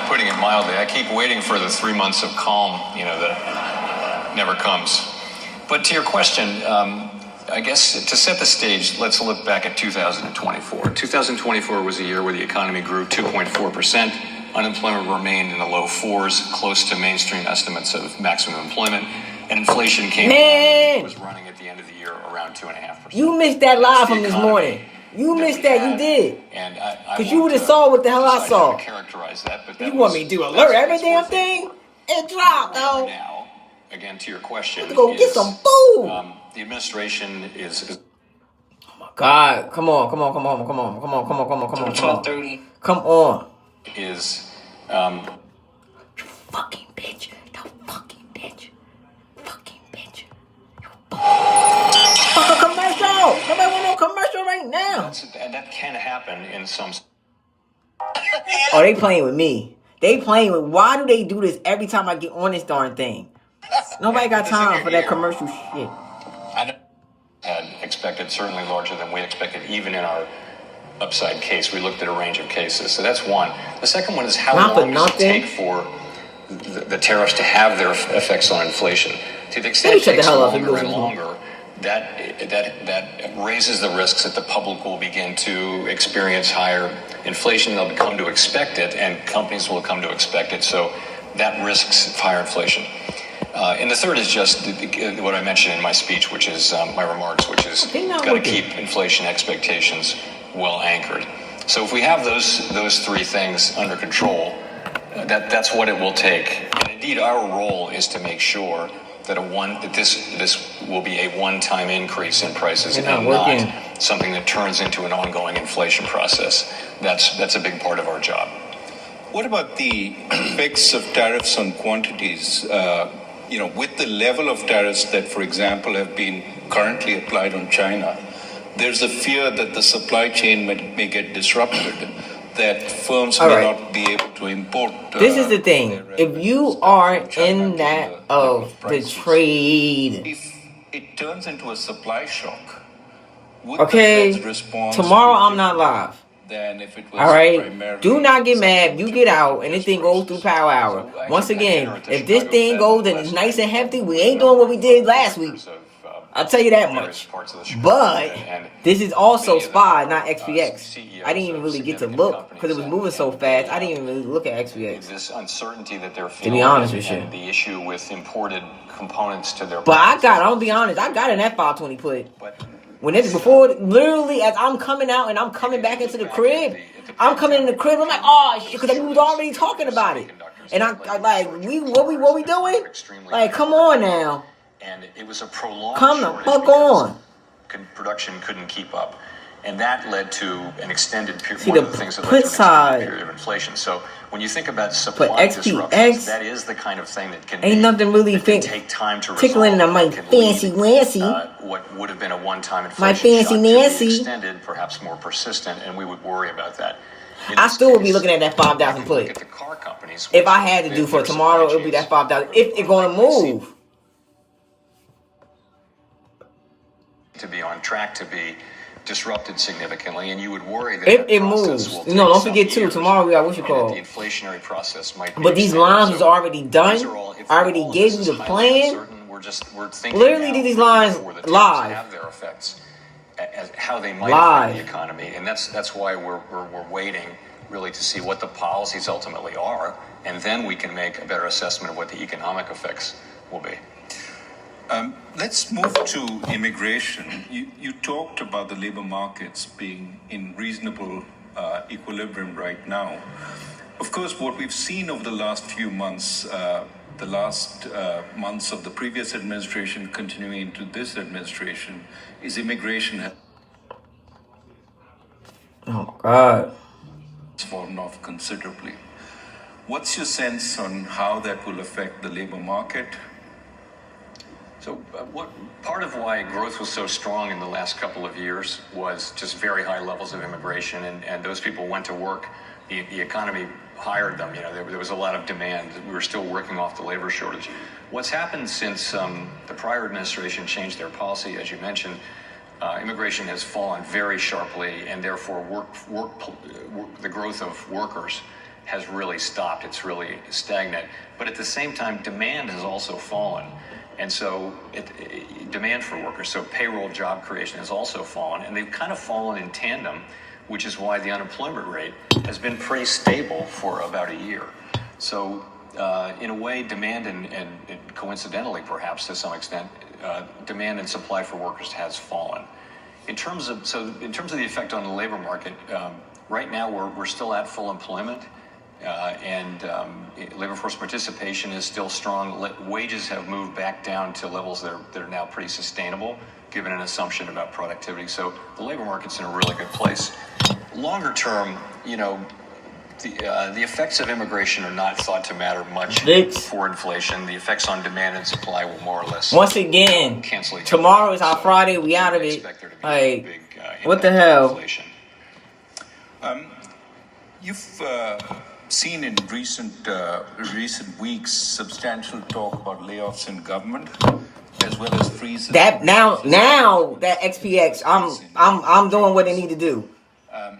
putting it mildly. I keep waiting for the 3 months of calm, that never comes. But to your question, I guess to set the stage, let's look back at 2024. 2024 was a year where the economy grew 2.4%. Unemployment remained in the low fours, close to mainstream estimates of maximum employment. And inflation came down, was running at the end of the year around 2.5%. You missed that live from this morning. You missed that. You did. And because you would have saw what the hell I saw. Characterize that, but you want me to do alert every damn thing? It dropped, though. Now, again, to your question, go get some food. The administration is. Oh my God! Come on! 12:30. Come on. Is you fucking bitch! You fucking bitch! Fucking bitch! Fuck a commercial! Nobody want no commercial right now. That can happen in some. Oh, they playing with me. They playing with. Why do they do this every time I get on this darn thing? Nobody got time for that commercial shit. I had expected certainly larger than we expected, even in our upside case. We looked at a range of cases. So that's one. The second one is how long does it take for the tariffs to have their effects on inflation? To the extent it takes longer and longer, that raises the risks that the public will begin to experience higher inflation. They'll come to expect it, and companies will come to expect it. So that risks higher inflation. And the third is just what I mentioned in my speech, which is my remarks, which is got to keep inflation expectations well anchored. So if we have those three things under control, that's what it will take. And indeed, our role is to make sure that this will be a one-time increase in prices and not something that turns into an ongoing inflation process. That's a big part of our job. What about the effects of tariffs on quantities? With the level of tariffs that, for example, have been currently applied on China, there's a fear that the supply chain may get disrupted, that firms may not be able to import. This is the thing. If you are in that of the trade, if it turns into a supply shock, okay, tomorrow I'm not live. If it was all right, do not get mad. You get out, and this thing goes through Power Hour. Once again, if this thing goes and it's nice and hefty, we ain't doing what we did last week. I'll tell you that much. But this is also SPY, not XPX. I didn't even really get to look because it was moving so fast. I didn't even really look at XPX. This uncertainty that they're feeling, to be honest with you, the issue with imported components to their. But I'm gonna be honest. I got in that 520 put. When it's before, literally, as I'm coming out and I'm coming back into the crib, I'm coming in the crib. I'm like, oh shit, because we was already talking about it. And I like, what we doing? Like, come on now. And it was a prolonged. Come the fuck on. Production couldn't keep up, and that led to an extended period. One of the things that led to an extended period of inflation. So when you think about supply disruptions, that is the kind of thing that can nothing really take time to tickling in my fancy Nancy. What would have been a one-time inflation my fancy Nancy extended, perhaps more persistent, and we would worry about that. I still would be looking at that 5,000 put. If I had to do for tomorrow, it would be that 5,000. If it's going to move. To be on track to be disrupted significantly, and you would worry that if it moves. No, don't forget too. Tomorrow we got what you call the inflationary process might. But these lines is already done. I already gave you the plan. We're thinking literally these lines live. Have their effects, as how they might affect the economy, and that's why we're waiting really to see what the policies ultimately are, and then we can make a better assessment of what the economic effects will be. Let's move to immigration. You talked about the labor markets being in reasonable equilibrium right now. Of course, what we've seen over the last few months, months of the previous administration continuing into this administration, is immigration oh, God. has fallen off considerably. What's your sense on how that will affect the labor market? So part of why growth was so strong in the last couple of years was just very high levels of immigration, and those people went to work. The economy hired them. There was a lot of demand. We were still working off the labor shortage. What's happened since the prior administration changed their policy, as you mentioned, immigration has fallen very sharply, and therefore the growth of workers has really stopped. It's really stagnant. But at the same time, demand has also fallen. And so demand for workers, so payroll job creation has also fallen. And they've kind of fallen in tandem, which is why the unemployment rate has been pretty stable for about a year. So in a way, demand and coincidentally, perhaps to some extent, demand and supply for workers has fallen. In terms of the effect on the labor market, right now we're still at full employment, and labor force participation is still strong. Wages have moved back down to levels that are now pretty sustainable, given an assumption about productivity. So the labor market's in a really good place. Longer term, the effects of immigration are not thought to matter much for inflation. The effects on demand and supply will more or less once again cancel each tomorrow other. is our Friday. We out of it. Like, Big, what the hell? You've seen in recent weeks substantial talk about layoffs in government, as well as freezes. That now that XPX, I'm doing what they need to do.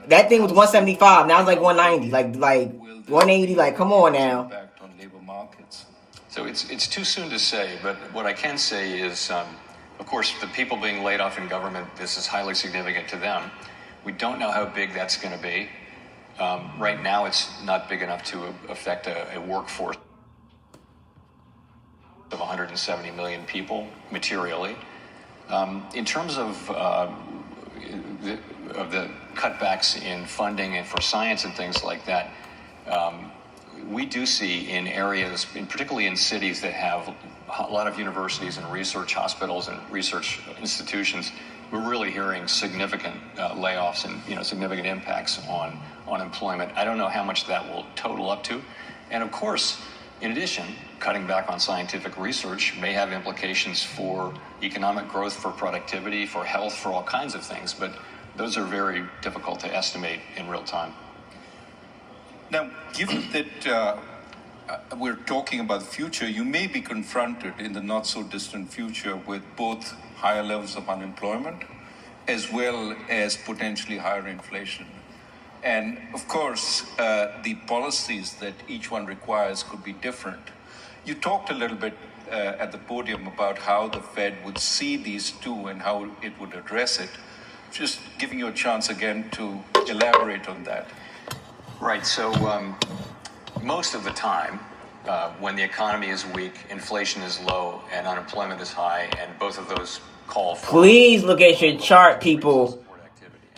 That thing was 175. Now it's like 190, like 180. Like, come on now. Impact on labor markets. So it's too soon to say, but what I can say is, of course, the people being laid off in government, this is highly significant to them. We don't know how big that's going to be. Right now, it's not big enough to affect a workforce of 170 million people materially. In terms of the cutbacks in funding and for science and things like that, we do see in areas, particularly in cities that have a lot of universities and research hospitals and research institutions, we're really hearing significant layoffs and significant impacts on employment. I don't know how much that will total up to. And of course, in addition, cutting back on scientific research may have implications for economic growth, for productivity, for health, for all kinds of things. But those are very difficult to estimate in real time. Now, given that we're talking about the future, you may be confronted in the not so distant future with both higher levels of unemployment as well as potentially higher inflation. And of course, the policies that each one requires could be different. You talked a little bit at the podium about how the Fed would see these two and how it would address it. Just giving you a chance again to elaborate on that. Right. So most of the time, when the economy is weak, inflation is low, and unemployment is high, and both of those call for... Please look at your chart, people.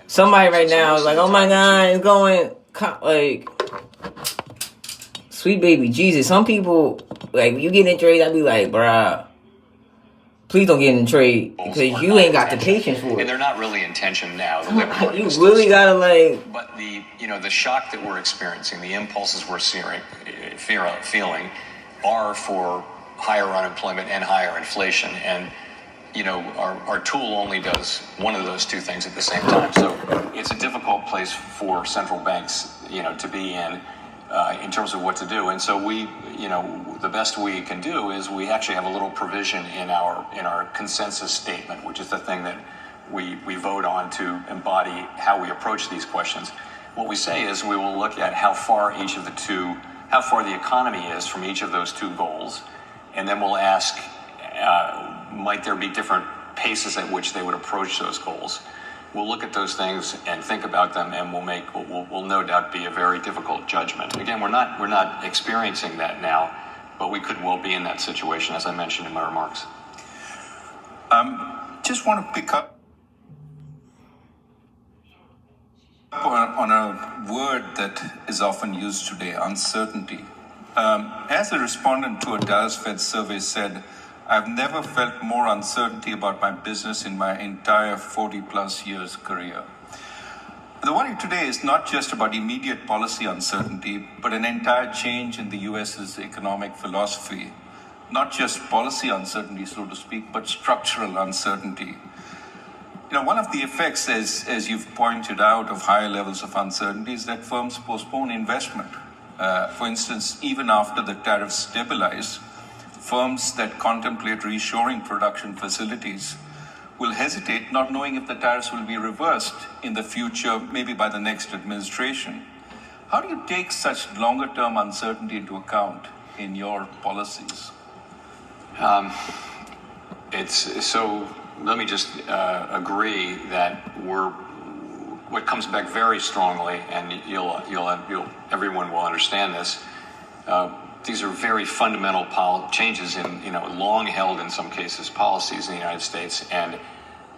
Somebody right now is like, oh my God, it's going... Like, sweet baby Jesus. Some people, like, when you get in trade, I'd be like, bruh, please don't get in trade, because you ain't got the patience for it. And they're not really in tension now. The labor market you is really gotta, like... But the shock that we're experiencing, the impulses we're feeling are for higher unemployment and higher inflation. And, our tool only does one of those two things at the same time. So it's a difficult place for central banks, to be in terms of what to do. And so the best we can do is we actually have a little provision in our consensus statement, which is the thing that we vote on to embody how we approach these questions. What we say is we will look at how far the economy is from each of those two goals, and then we'll ask, might there be different paces at which they would approach those goals? We'll look at those things and think about them, and we'll no doubt be a very difficult judgment. Again, we're not experiencing that now, but we could well be in that situation, as I mentioned in my remarks. Just want to pick up on a word that is often used today, uncertainty. As a respondent to a Dallas Fed survey said, I've never felt more uncertainty about my business in my entire 40-plus years career. The worry today is not just about immediate policy uncertainty, but an entire change in the U.S.'s economic philosophy. Not just policy uncertainty, so to speak, but structural uncertainty. One of the effects, as you've pointed out, of higher levels of uncertainty is that firms postpone investment. For instance, even after the tariffs stabilize, firms that contemplate reshoring production facilities will hesitate, not knowing if the tariffs will be reversed in the future, maybe by the next administration. How do you take such longer-term uncertainty into account in your policies? Let me just agree that what comes back very strongly, and everyone will understand this. These are very fundamental changes in, long held in some cases policies in the United States, and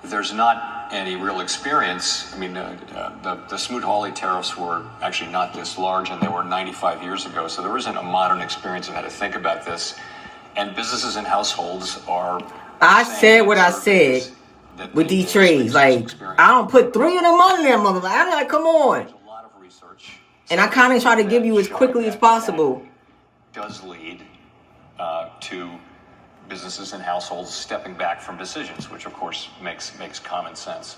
there's not any real experience. I mean, the Smoot-Hawley tariffs were actually not this large, and they were 95 years ago, so there isn't a modern experience of how to think about this. And businesses and households are. I said what I said with these trades. Like, I don't put 3 of them on there, motherfucker. I'm like, come on. There's a lot of research. And I kind of try to give you as quickly as possible. Does lead to businesses and households stepping back from decisions, which of course makes common sense.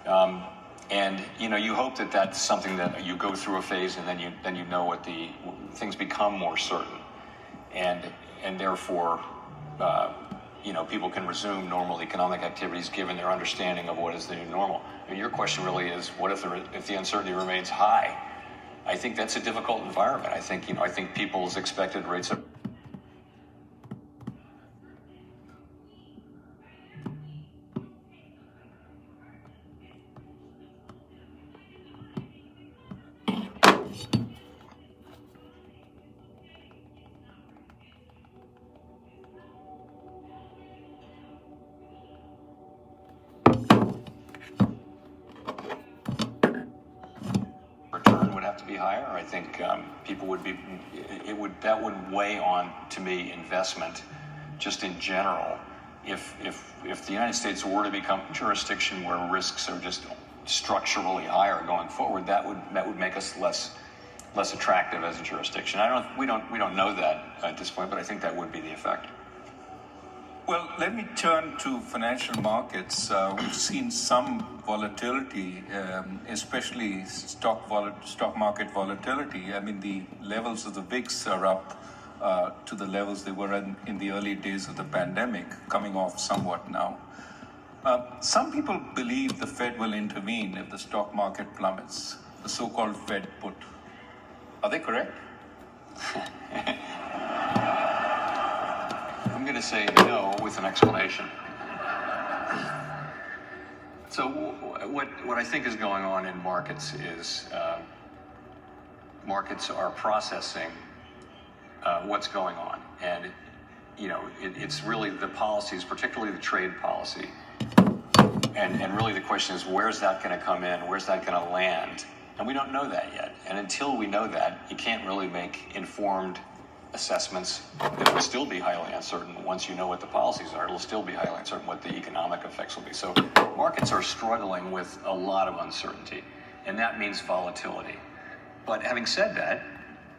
And you hope that that's something that you go through a phase, and then you know what things become more certain, and therefore people can resume normal economic activities given their understanding of what is the new normal. And your question really is, what if the uncertainty remains high? I think that's a difficult environment. I think people's expected rates of return would have to be higher. I think people would weigh on, to me, investment just in general. If the United States were to become a jurisdiction where risks are just structurally higher going forward, that would make us less attractive as a jurisdiction. We don't know that at this point, but I think that would be the effect. Well, let me turn to financial markets. We've seen some volatility, especially stock market volatility. I mean, the levels of the VIX are up to the levels they were in the early days of the pandemic, coming off somewhat now. Some people believe the Fed will intervene if the stock market plummets, the so-called Fed put. Are they correct? I'm going to say no with an explanation. So what I think is going on in markets is markets are processing what's going on, and it's really the policies, particularly the trade policy, and really the question is, where's that going to come in? Where's that going to land? And we don't know that yet. And until we know that, you can't really make informed assessments. It will still be highly uncertain. Once you know what the policies are, it'll still be highly uncertain what the economic effects will be. So markets are struggling with a lot of uncertainty, and that means volatility. But having said that,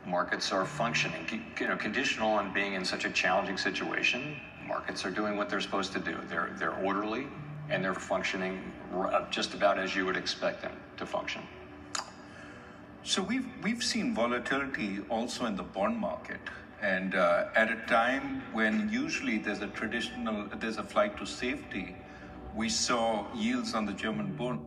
markets are functioning, conditional on being in such a challenging situation. Markets are doing what they're supposed to do. They're orderly, and they're functioning just about as you would expect them to function. So we've seen volatility also in the bond market, and at a time when usually there's a flight to safety, we saw yields on the German bond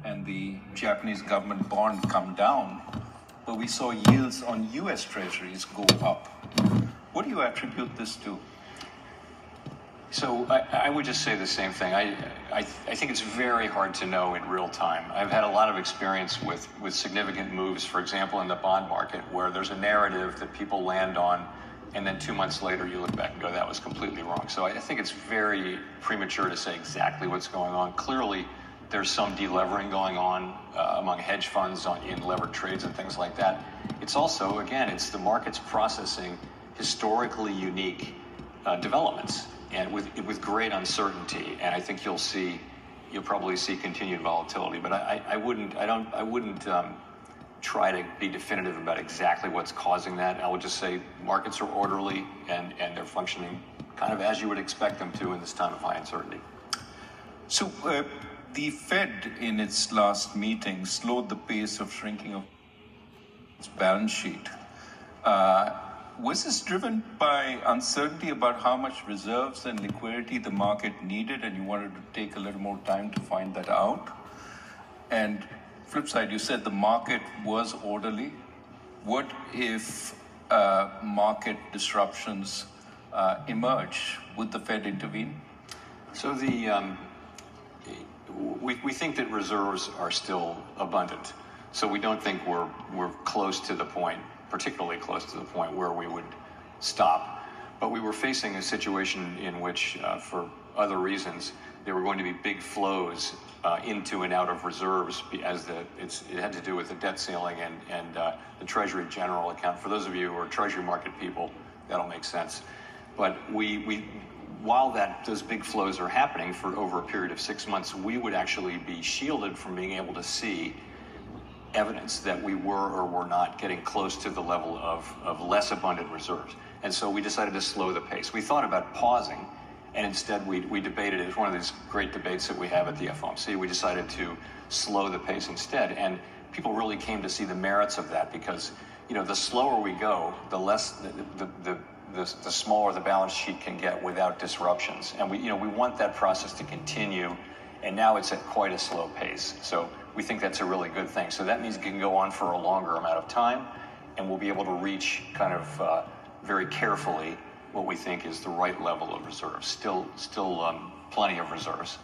and the Japanese government bond come down, but we saw yields on U.S. Treasuries go up. What do you attribute this to? So I would just say the same thing. I think it's very hard to know in real time. I've had a lot of experience with significant moves, for example, in the bond market, where there's a narrative that people land on, and then 2 months later you look back and go, that was completely wrong. So I think it's very premature to say exactly what's going on. Clearly, there's some delevering going on among hedge funds in levered trades and things like that. It's also, again, it's the markets processing historically unique developments, and with great uncertainty. And I think you'll probably see continued volatility. But I wouldn't try to be definitive about exactly what's causing that. I would just say markets are orderly and they're functioning kind of as you would expect them to in this time of high uncertainty. So the Fed, in its last meeting, slowed the pace of shrinking of its balance sheet. Was this driven by uncertainty about how much reserves and liquidity the market needed, and you wanted to take a little more time to find that out? And flip side, you said the market was orderly. What if market disruptions emerge? Would the Fed intervene? So we think that reserves are still abundant. So we don't think we're close to the point, particularly close to the point where we would stop. But we were facing a situation in which, for other reasons, there were going to be big flows into and out of reserves as it had to do with the debt ceiling and the Treasury General account. For those of you who are Treasury market people, that'll make sense. But while those big flows are happening for over a period of 6 months, we would actually be shielded from being able to see evidence that we were or were not getting close to the level of less abundant reserves. And so we decided to slow the pace. We thought about pausing, and instead we debated it. It's one of these great debates that we have at the FOMC. We decided to slow the pace instead. And people really came to see the merits of that because, the slower we go, the less, the smaller the balance sheet can get without disruptions. And we want that process to continue. And now it's at quite a slow pace. So we think that's a really good thing. So that means it can go on for a longer amount of time, and we'll be able to reach kind of very carefully what we think is the right level of reserves. Still plenty of reserves.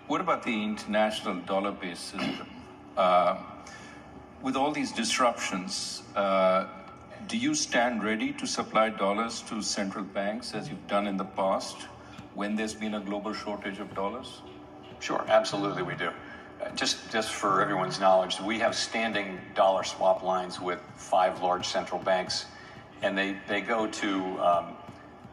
What about the international dollar-based system? With all these disruptions, do you stand ready to supply dollars to central banks as you've done in the past when there's been a global shortage of dollars? Sure, absolutely we do. Just for everyone's knowledge, we have standing dollar swap lines with 5 large central banks, and they go to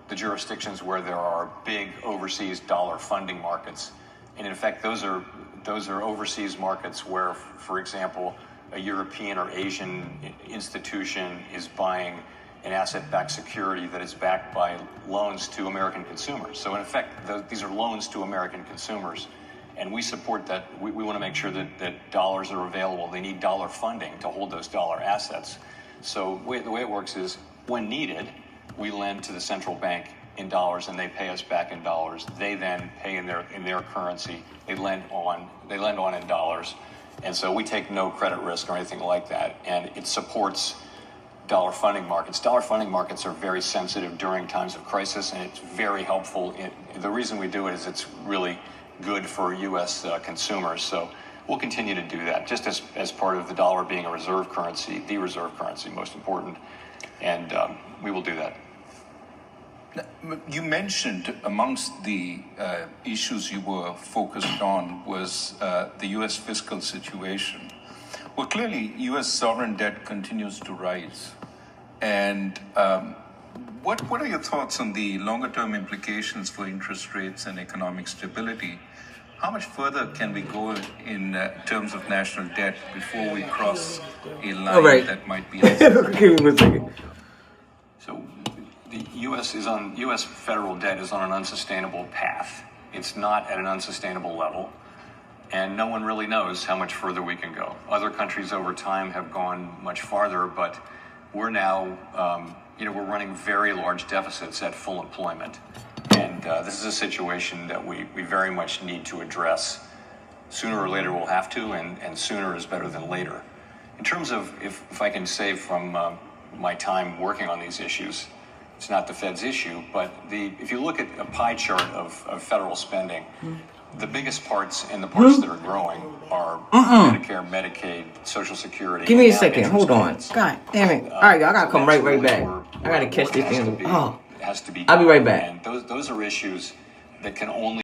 the jurisdictions where there are big overseas dollar funding markets. And in fact, those are overseas markets where, for example, a European or Asian institution is buying an asset-backed security that is backed by loans to American consumers. So in effect, these are loans to American consumers. And we support that. We want to make sure that dollars are available. They need dollar funding to hold those dollar assets. So the way it works is, when needed, we lend to the central bank in dollars, and they pay us back in dollars. They then pay in their currency. They lend on in dollars, and so we take no credit risk or anything like that. And it supports dollar funding markets. Dollar funding markets are very sensitive during times of crisis, and it's very helpful. The reason we do it is it's really good for U.S. consumers. So we'll continue to do that, just as part of the dollar being a reserve currency, the reserve currency, most important. And we will do that. You mentioned amongst the issues you were focused on was the U.S. fiscal situation. Well, clearly, U.S. sovereign debt continues to rise. And what are your thoughts on the longer-term implications for interest rates and economic stability? How much further can we go in terms of national debt before we cross a line that might be... Give me a second. So the U.S. federal debt is on an unsustainable path. It's not at an unsustainable level, and no one really knows how much further we can go. Other countries over time have gone much farther, but we're now, we're running very large deficits at full employment. And this is a situation that we very much need to address. Sooner or later we'll have to, and sooner is better than later. In terms of, if I can say from my time working on these issues, it's not the Fed's issue, but if you look at a pie chart of federal spending, the biggest parts and the parts that are growing are Medicare, Medicaid, Social Security. Give me a second. Hold on. God damn it. All right, I gotta come right back. I gotta catch this thing. I'll be right back. And those are issues that can only